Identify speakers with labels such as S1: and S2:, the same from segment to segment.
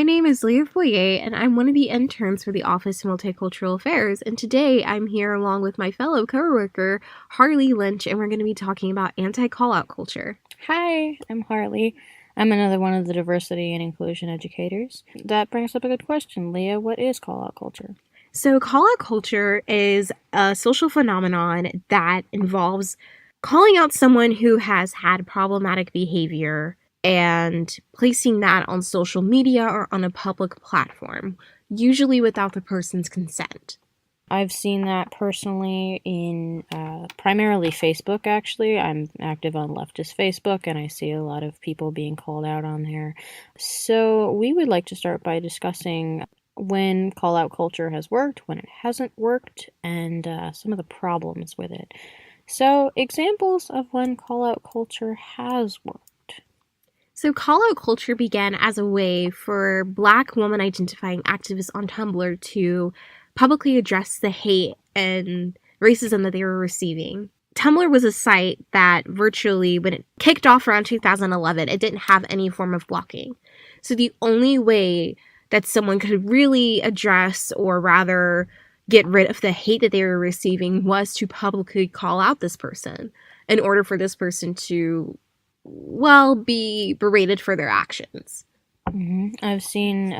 S1: name is Liyah, and I'm one of the interns for the Office of Multicultural Affairs, and today I'm here along with my fellow coworker, Harley Lynch, and we're going to be talking about anti-callout culture.
S2: Hi, I'm Harley. I'm another one of the diversity and inclusion educators. That brings up a good question. Liyah, what is callout culture?
S1: So callout culture is a social phenomenon that involves calling out someone who has had problematic behavior and placing that on social media or on a public platform, usually without the person's consent.
S2: I've seen that personally in primarily Facebook, actually. I'm active on leftist Facebook, and I see a lot of people being called out on there. So we would like to start by discussing when call-out culture has worked, when it hasn't worked, and some of the problems with it. So examples of when call-out culture has worked.
S1: So callout culture began as a way for Black woman-identifying activists on Tumblr to publicly address the hate and racism that they were receiving. Tumblr was a site that virtually, when it kicked off around 2011, it didn't have any form of blocking. So the only way that someone could really address, or rather get rid of the hate that they were receiving, was to publicly call out this person in order for this person to, well, be berated for their actions.
S2: I've seen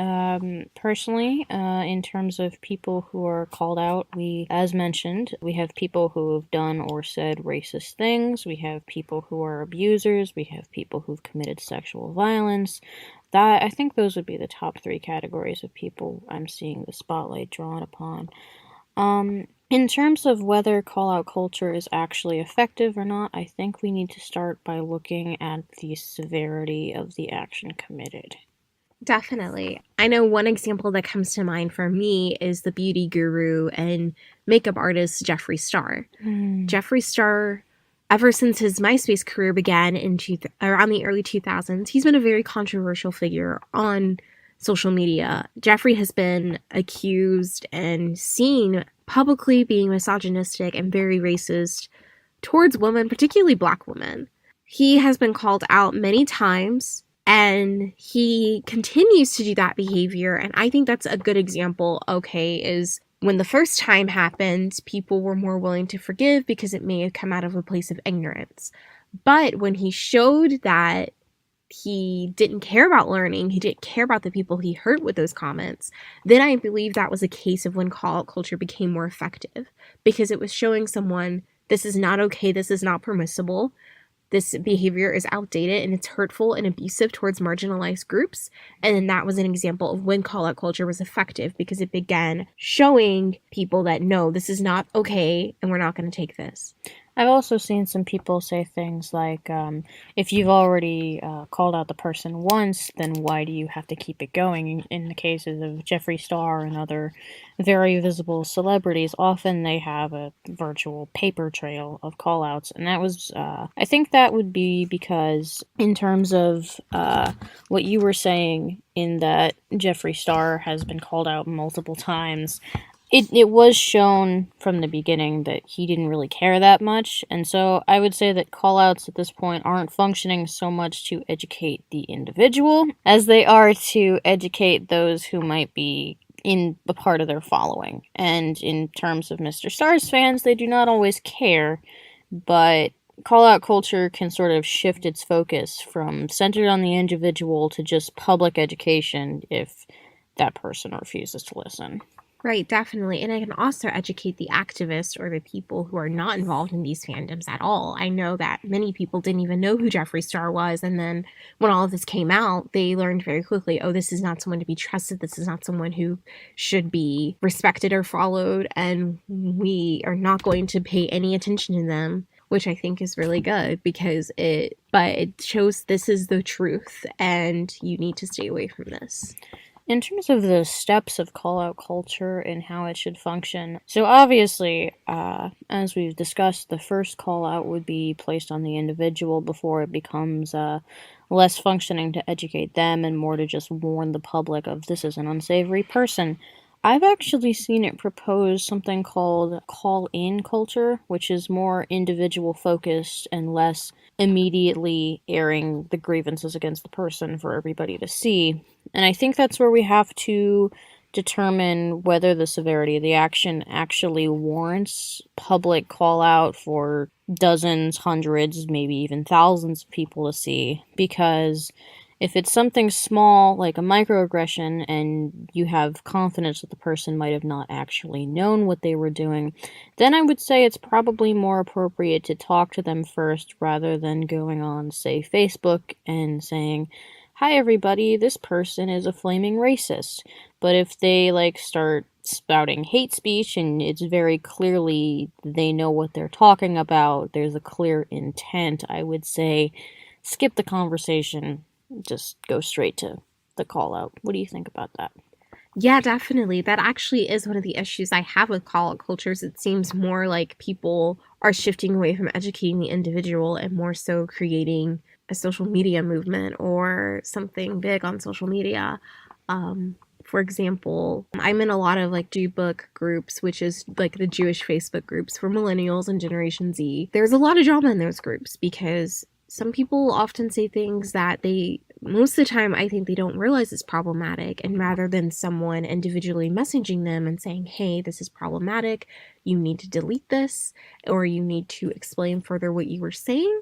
S2: personally, in terms of people who are called out, as mentioned, we have people who have done or said racist things, we have people who are abusers, we have people who've committed sexual violence. I think those would be the top three categories of people I'm seeing the spotlight drawn upon. In terms of whether call-out culture is actually effective or not, I think we need to start by looking at the severity of the action committed.
S1: Definitely. I know one example that comes to mind for me is the beauty guru and makeup artist Jeffree Star. Jeffree Star, ever since his MySpace career began in around the early 2000s, he's been a very controversial figure on social media. Jeffree has been accused and seen publicly being misogynistic and very racist towards women, particularly Black women. He has been called out many times, and he continues to do that behavior. And I think that's a good example, is when the first time happened, people were more willing to forgive because it may have come out of a place of ignorance. But when he showed that he didn't care about learning, he didn't care about the people he hurt with those comments, then I believe that was a case of when call-out culture became more effective, because it was showing someone, this is not okay, this is not permissible, this behavior is outdated and it's hurtful and abusive towards marginalized groups. And then that was an example of when call-out culture was effective, because it began showing people that no, this is not okay and we're not going to take this.
S2: I've also seen some people say things like, if you've already called out the person once, then why do you have to keep it going? In the cases of Jeffree Star and other very visible celebrities, often they have a virtual paper trail of call-outs. And that was, I think that would be because, in terms of what you were saying, in that Jeffree Star has been called out multiple times, it was shown from the beginning that he didn't really care that much, and so I would say that callouts at this point aren't functioning so much to educate the individual as they are to educate those who might be in the part of their following. And in terms of Mr. Star's fans, they do not always care, but call-out culture can sort of shift its focus from centered on the individual to just public education if that person refuses to listen.
S1: Right, definitely. And I can also educate the activists or the people who are not involved in these fandoms at all. I know that many people didn't even know who Jeffree Star was. And then when all of this came out, they learned very quickly, oh, this is not someone to be trusted. This is not someone who should be respected or followed. And we are not going to pay any attention to them, which I think is really good, because it shows this is the truth and you need to stay away from this.
S2: In terms of the steps of call-out culture and how it should function, so obviously, as we've discussed, the first call-out would be placed on the individual before it becomes less functioning to educate them and more to just warn the public of this is an unsavory person. I've actually seen it propose something called call-in culture, which is more individual focused and less immediately airing the grievances against the person for everybody to see. And I think that's where we have to determine whether the severity of the action actually warrants public call out for dozens, hundreds, maybe even thousands of people to see. Because if it's something small, like a microaggression, and you have confidence that the person might have not actually known what they were doing, then I would say it's probably more appropriate to talk to them first rather than going on, say, Facebook and saying, "Hi everybody, this person is a flaming racist." But if they start spouting hate speech and it's very clearly they know what they're talking about, there's a clear intent, I would say skip the conversation, just go straight to the call out. What do you think about that?
S1: Yeah, definitely. That actually is one of the issues I have with call out cultures. It seems more like people are shifting away from educating the individual and more so creating a social media movement or something big on social media. For example, I'm in a lot of Jewbook groups, which is the Jewish Facebook groups for millennials and Generation Z. There's a lot of drama in those groups because some people often say things that most of the time, I think they don't realize it's problematic. And rather than someone individually messaging them and saying, hey, this is problematic, you need to delete this, or you need to explain further what you were saying,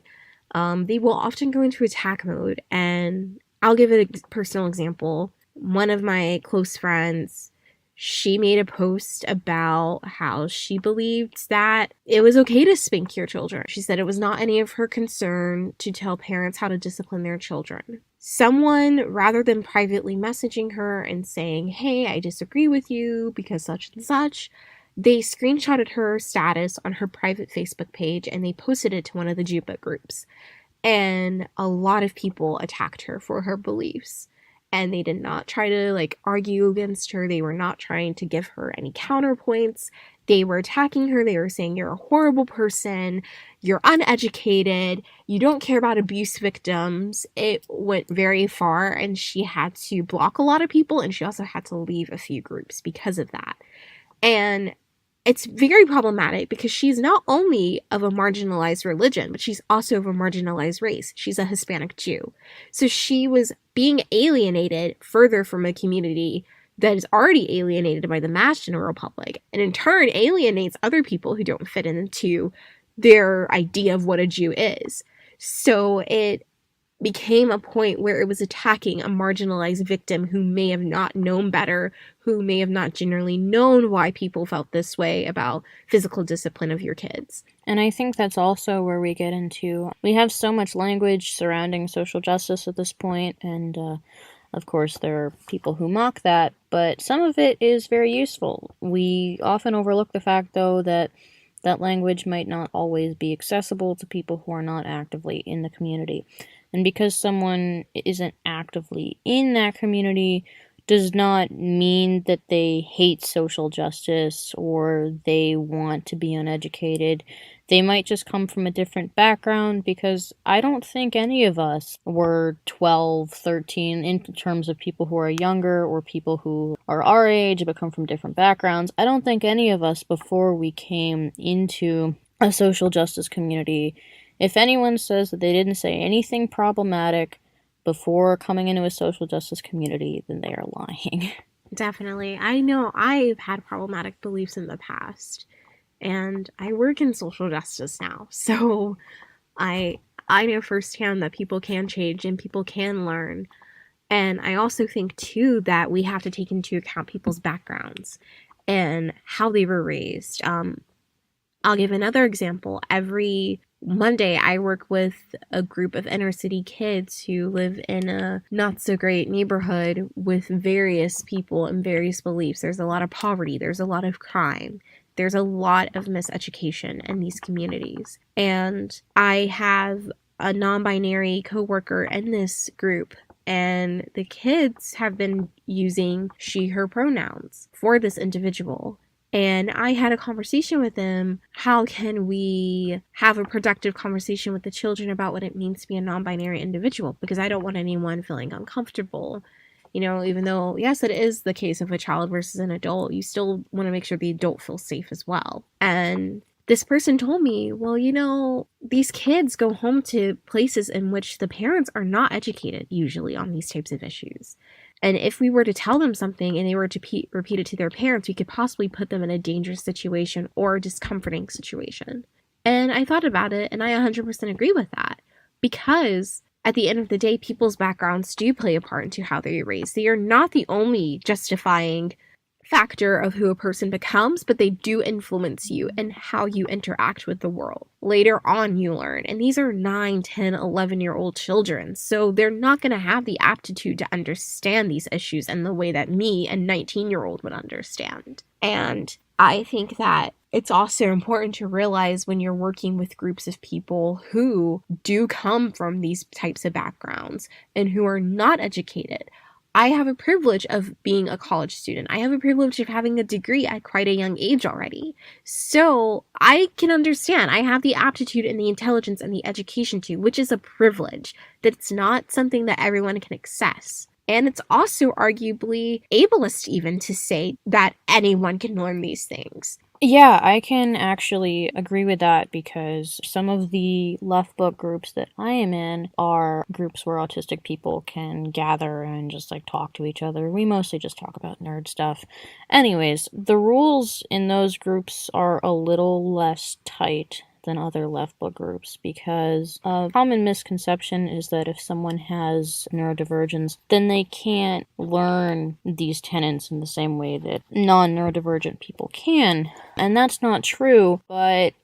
S1: they will often go into attack mode. And I'll give a personal example. One of my close friends, she made a post about how she believed that it was okay to spank your children. She said it was not any of her concern to tell parents how to discipline their children. Someone, rather than privately messaging her and saying, hey, I disagree with you because such and such, they screenshotted her status on her private Facebook page and they posted it to one of the Jewbook groups. And a lot of people attacked her for her beliefs. And they did not try to argue against her. They were not trying to give her any counterpoints. They were attacking her. They were saying, you're a horrible person. You're uneducated. You don't care about abuse victims. It went very far, and she had to block a lot of people, and she also had to leave a few groups because of that. And it's very problematic because she's not only of a marginalized religion, but she's also of a marginalized race. She's a Hispanic Jew. So she was being alienated further from a community that is already alienated by the mass general public, and in turn alienates other people who don't fit into their idea of what a Jew is. So it became a point where it was attacking a marginalized victim who may have not known better, who may have not generally known why people felt this way about physical discipline of your kids.
S2: And I think that's also where we get into, we have so much language surrounding social justice at this point, and of course there are people who mock that, but some of it is very useful. We often overlook the fact, though, that language might not always be accessible to people who are not actively in the community. And because someone isn't actively in that community does not mean that they hate social justice or they want to be uneducated. They might just come from a different background, because I don't think any of us were 12, 13 in terms of people who are younger or people who are our age but come from different backgrounds. I don't think any of us, before we came into a social justice community, if anyone says that they didn't say anything problematic before coming into a social justice community, then they are lying.
S1: Definitely. I know I've had problematic beliefs in the past, and I work in social justice now, so I know firsthand that people can change and people can learn. And I also think, too, that we have to take into account people's backgrounds and how they were raised. I'll give another example. Every Monday, I work with a group of inner city kids who live in a not so great neighborhood with various people and various beliefs. There's a lot of poverty. There's a lot of crime. There's a lot of miseducation in these communities. And I have a non-binary coworker in this group, and the kids have been using she, her pronouns for this individual. And I had a conversation with them. How can we have a productive conversation with the children about what it means to be a non-binary individual? Because I don't want anyone feeling uncomfortable Even though, yes, it is the case of a child versus an adult, you still want to make sure the adult feels safe as well. And this person told me, well, these kids go home to places in which the parents are not educated usually on these types of issues. And if we were to tell them something and they were to repeat it to their parents, we could possibly put them in a dangerous situation or a discomforting situation. And I thought about it, and I 100% agree with that. Because at the end of the day, people's backgrounds do play a part into how they're raised. They are not the only justifying factor of who a person becomes, but they do influence you and how you interact with the world. Later on, you learn. And these are 9, 10, 11-year-old children. So they're not going to have the aptitude to understand these issues in the way that me, a 19-year-old, would understand. And I think that it's also important to realize when you're working with groups of people who do come from these types of backgrounds and who are not educated. I have a privilege of being a college student. I have a privilege of having a degree at quite a young age already. So I can understand. I have the aptitude and the intelligence and the education too, which is a privilege. That's not something that everyone can access. And it's also arguably ableist even to say that anyone can learn these things.
S2: Yeah, I can actually agree with that because some of the left book groups that I am in are groups where autistic people can gather and just talk to each other. We mostly just talk about nerd stuff. Anyways, the rules in those groups are a little less tight than other left book groups because a common misconception is that if someone has neurodivergence, then they can't learn these tenets in the same way that non-neurodivergent people can. And that's not true, but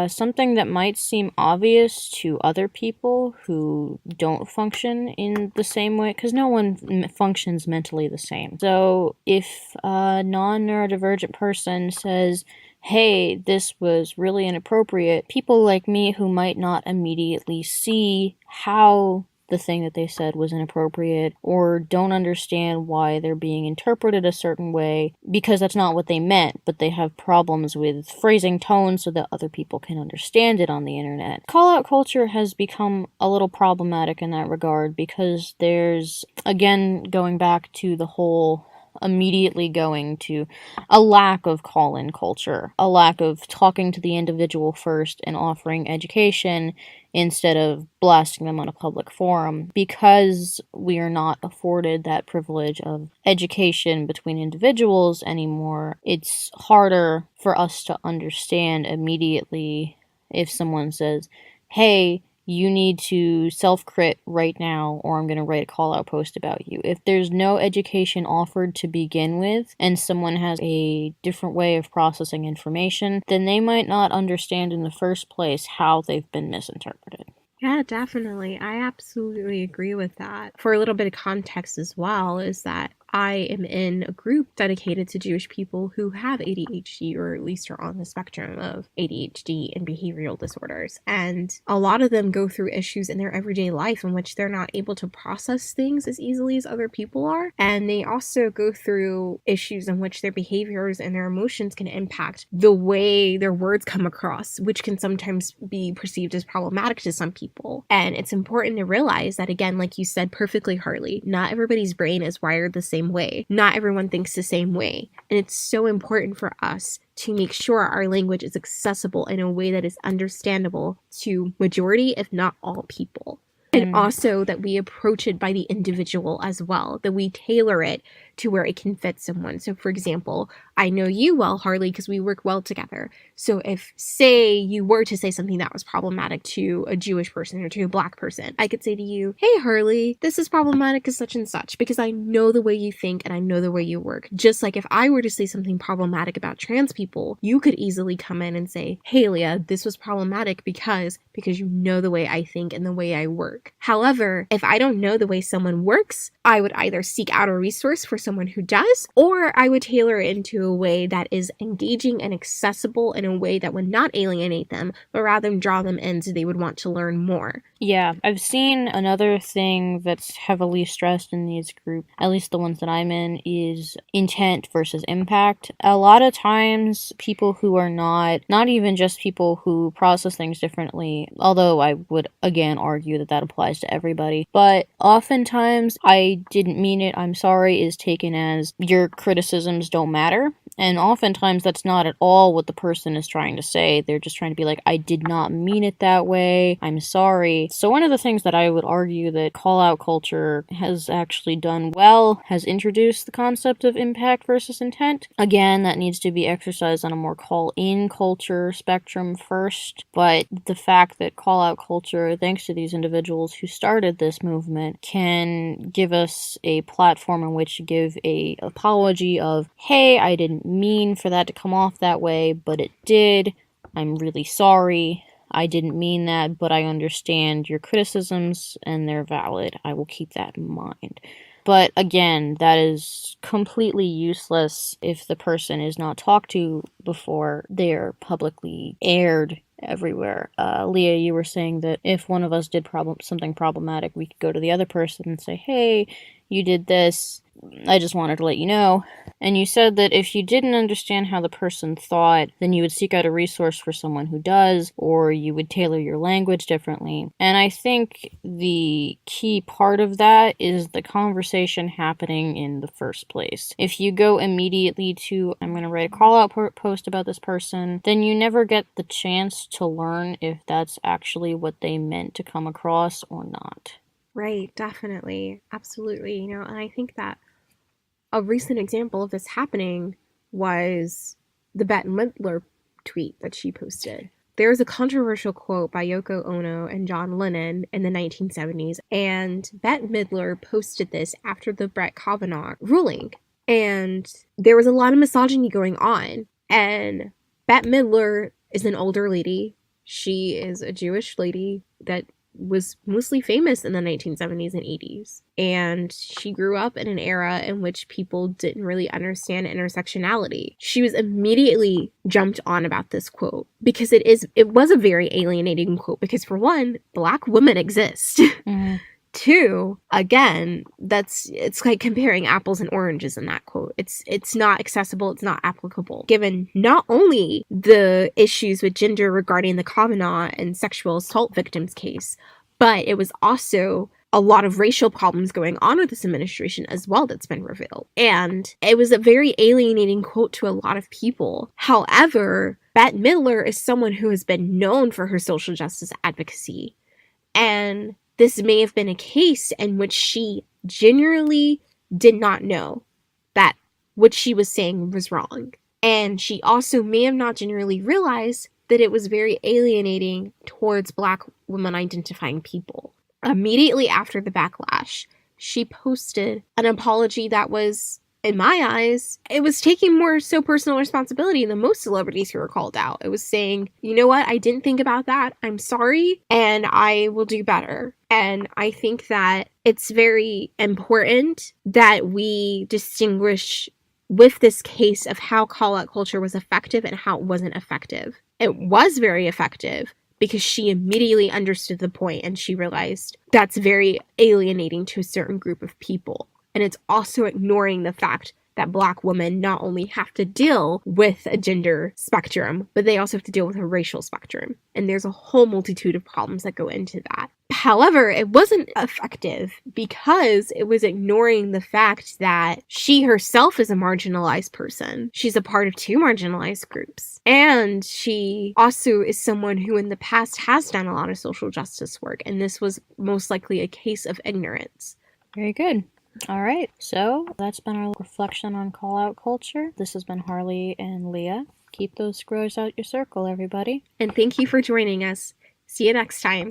S2: something that might seem obvious to other people who don't function in the same way, because no one functions mentally the same. So if a non-neurodivergent person says, hey, this was really inappropriate, people like me who might not immediately see how the thing that they said was inappropriate or don't understand why they're being interpreted a certain way because that's not what they meant, but they have problems with phrasing tone so that other people can understand it on the internet. Call-out culture has become a little problematic in that regard because there's, again, going back to the whole immediately going to a lack of call-in culture, a lack of talking to the individual first and offering education instead of blasting them on a public forum. Because we are not afforded that privilege of education between individuals anymore, it's harder for us to understand immediately if someone says, hey, you need to self-crit right now or I'm going to write a call-out post about you. If there's no education offered to begin with and someone has a different way of processing information, then they might not understand in the first place how they've been misinterpreted.
S1: Yeah, definitely. I absolutely agree with that. For a little bit of context as well, is that I am in a group dedicated to Jewish people who have ADHD or at least are on the spectrum of ADHD and behavioral disorders. And a lot of them go through issues in their everyday life in which they're not able to process things as easily as other people are. And they also go through issues in which their behaviors and their emotions can impact the way their words come across, which can sometimes be perceived as problematic to some people. And it's important to realize that, again, like you said perfectly, Harley, not everybody's brain is wired the same way. Not everyone thinks the same way. And it's so important for us to make sure our language is accessible in a way that is understandable to majority, if not all people. And also that we approach it by the individual as well, that we tailor it to where it can fit someone. So for example, I know you well, Harley, because we work well together. So if, say, you were to say something that was problematic to a Jewish person or to a Black person, I could say to you, hey, Harley, this is problematic as such and such, because I know the way you think and I know the way you work. Just like if I were to say something problematic about trans people, you could easily come in and say, hey, Liyah, this was problematic because you know the way I think and the way I work. However, if I don't know the way someone works, I would either seek out a resource for someone who does, or I would tailor it into a way that is engaging and accessible in a way that would not alienate them, but rather draw them in so they would want to learn more.
S2: Yeah, I've seen another thing that's heavily stressed in these groups, at least the ones that I'm in, is intent versus impact. A lot of times, people who are not even just people who process things differently, although I would again argue that that applies to everybody, but oftentimes, I didn't mean it, I'm sorry, is taken as your criticisms don't matter. And oftentimes that's not at all what the person is trying to say. They're just trying to be like, I did not mean it that way. I'm sorry. So one of the things that I would argue that call-out culture has actually done well, has introduced the concept of impact versus intent. Again, that needs to be exercised on a more call-in culture spectrum first. But the fact that call-out culture, thanks to these individuals who started this movement, can give us a platform in which to give a apology of, hey, I didn't mean for that to come off that way, but it did. I'm really sorry. I didn't mean that, but I understand your criticisms and they're valid. I will keep that in mind. But again, that is completely useless if the person is not talked to before they're publicly aired everywhere. Liyah, you were saying that if one of us did something problematic, we could go to the other person and say, hey, you did this. I just wanted to let you know. And you said that if you didn't understand how the person thought, then you would seek out a resource for someone who does, or you would tailor your language differently. And I think the key part of that is the conversation happening in the first place. If you go immediately to, I'm going to write a call-out post about this person, then you never get the chance to learn if that's actually what they meant to come across or not.
S1: Right, definitely. Absolutely. And I think that a recent example of this happening was the Bette Midler tweet that she posted. There was a controversial quote by Yoko Ono and John Lennon in the 1970s, and Bette Midler posted this after the Brett Kavanaugh ruling. And there was a lot of misogyny going on. And Bette Midler is an older lady. She is a Jewish lady that was mostly famous in the 1970s and 80s. And she grew up in an era in which people didn't really understand intersectionality. She was immediately jumped on about this quote because it was a very alienating quote because, for one, Black women exist.
S2: Mm-hmm.
S1: Two, again, it's like comparing apples and oranges in that quote. It's not accessible, it's not applicable, given not only the issues with gender regarding the Kavanaugh and sexual assault victims case, but it was also a lot of racial problems going on with this administration as well that's been revealed. And it was a very alienating quote to a lot of people. However, Bette Midler is someone who has been known for her social justice advocacy. And this may have been a case in which she genuinely did not know that what she was saying was wrong. And she also may have not genuinely realized that it was very alienating towards Black women identifying people. Immediately after the backlash, she posted an apology that was, in my eyes, it was taking more so personal responsibility than most celebrities who were called out. It was saying, you know what, I didn't think about that. I'm sorry, and I will do better. And I think that it's very important that we distinguish with this case of how call-out culture was effective and how it wasn't effective. It was very effective because she immediately understood the point and she realized that's very alienating to a certain group of people. And it's also ignoring the fact that Black women not only have to deal with a gender spectrum, but they also have to deal with a racial spectrum. And there's a whole multitude of problems that go into that. However, it wasn't effective because it was ignoring the fact that she herself is a marginalized person. She's a part of two marginalized groups. And she also is someone who in the past has done a lot of social justice work. And this was most likely a case of ignorance.
S2: Very good. All right, so that's been our reflection on call-out culture. This has been Harley and Liyah. Keep those squares out your circle, everybody.
S1: And thank you for joining us. See you next time.